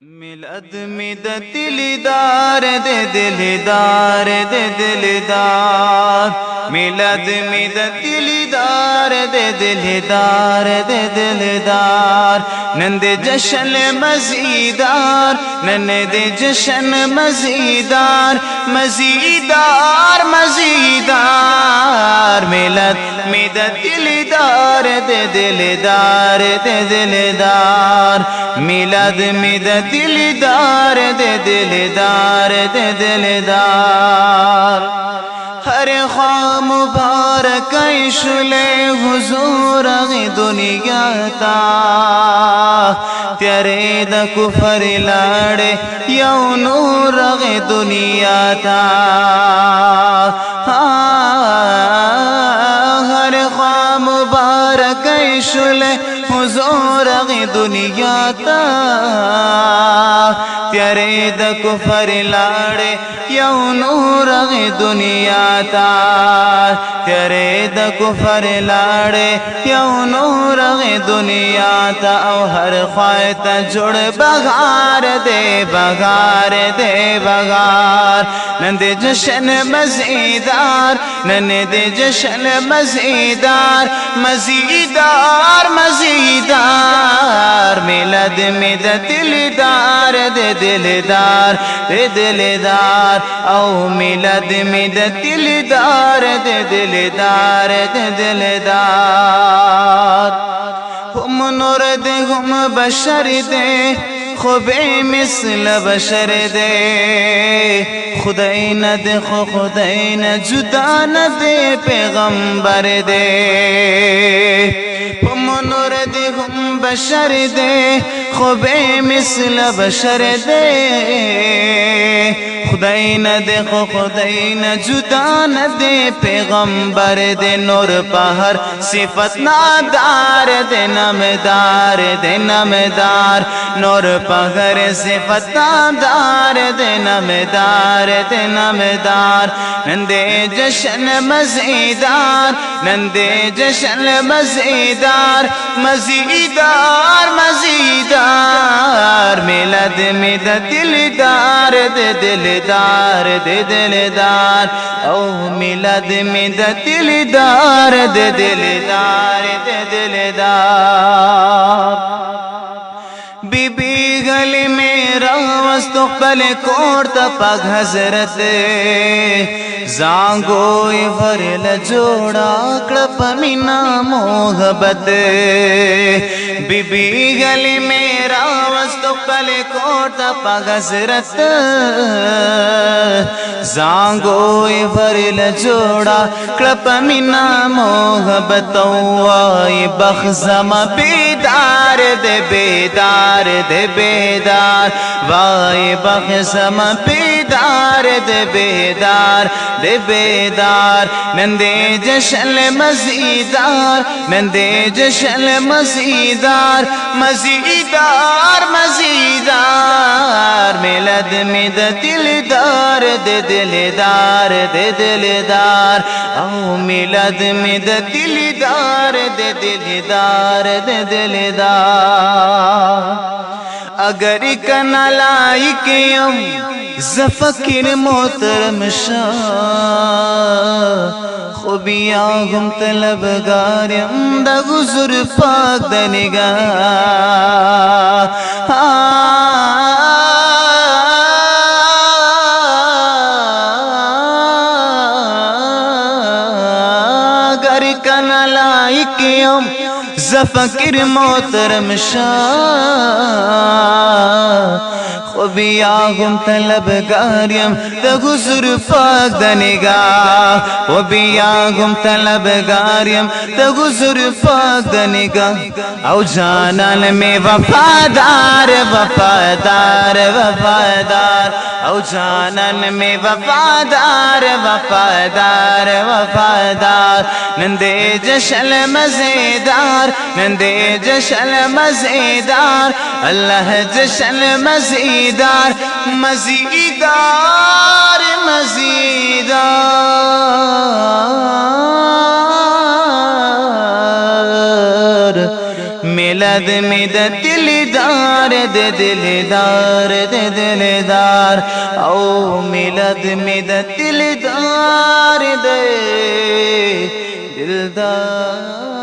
मिलद मिद दिलदार दे दिलदार दे दिलदार मिलद मिद दिलदार दे दिलदार दे दिलदार नंदे जशन मज़ीदार नंदे जशन मज़ीदार मज़ीदार मज़ीदार मिलद मिद दिलदार दे दिलदार दे दिलदार मिलद मिद दिलदार दे दिलदार दे दिलदार हर ख्वाह मुबारक शुले हुजूर दुनिया ता तेरे द कुफर लाड़े यौ नूर दुनिया ता हर ख्वाह मुबारक शुले हुजूर दुनिया ता तेरे द कुफर लाड़े यौ नूर दुनिया ता तेरे द कुफर लाड़े यौ नूर दुनिया ता औ हर ख्वाहिश जुड़ बगार दे बगार दे बगार नंदे जशन मज़ीदार नंदे जशन मज़ीदार मज़ीदार मज़ीदार मिलद मिद दिलदार दे दिलदार दे दिलदार औ मिलद मिद दिलदार दे दिलदार दे दिलदार हम नूर दे हम बशर दे खुबे मिसल बशर दे खुदाई न दे खुदाई न जुदा न दे पैगंबर दे हम नूर दे हम बशर दे खुबे मिसल बशर दे खुदाई न दे खुदाई न जुदा न दे पैगंबर दे नूर पहर सिफत नादार दे नमदार दे नमदार नूर पहर सिफत नादार दे नमदार दे नमदार नंदे जशन मज़ीदार नंदे जशन मज़ीदार मज़ीदार मज़ीदार मिलद मिद दिलदार दे दिलदार दे दिलदार औ मिलद मिद दिलदार दे दिलदार दे दिलदार बीबी गली मेरा वस्तु पल कोर्ट पग हजरत जांगोई वरल जोड़ा कड़प मीना मोहब्बत बीबी गली मेरा वस्तु पल कोर्ट पग हजरत जांगोई वरल जोड़ा कड़प मीना मोहब्बत वाई बखजमा बेदार दे बेदार दे बेदार वाई बखजम बेदार दे बेदार दे बेदार नंदे जशन मज़ीदार नंदे जशन मज़ीदार मज़ीदार मज़ीदार मिलद मिद दिलदार दे दिलदार दे दिलदार औ मिलद मिद दिलदार दे दिलदार दे दिलदार अगर कना लाइक यम ज़फ़कीर मोहतरम शाह खुबिया गुम तलबगार यम द गुज़ुर पाक द निगाह अगर कना लाइक यम ज़फ़कीर मोहतरम शाह खुबिया गुम तलबगारियम द गुज़ुर पाक द निगाह खुबिया गुम तलबगारियम द गुज़ुर पाक द निगाह औ जानन में वफादार वफादार वफादार औ जानन में वफादार वफादार वफादार नंदे जशन मज़ेदार नंदे जशन मज़ेदार अल्लाह जशन मज़ीदार मज़ीदार मज़ीदार मिलद मिद दिलदार दे दिलदार दे दिलदार ओ मिलद मिद दिलदार दे दिलदार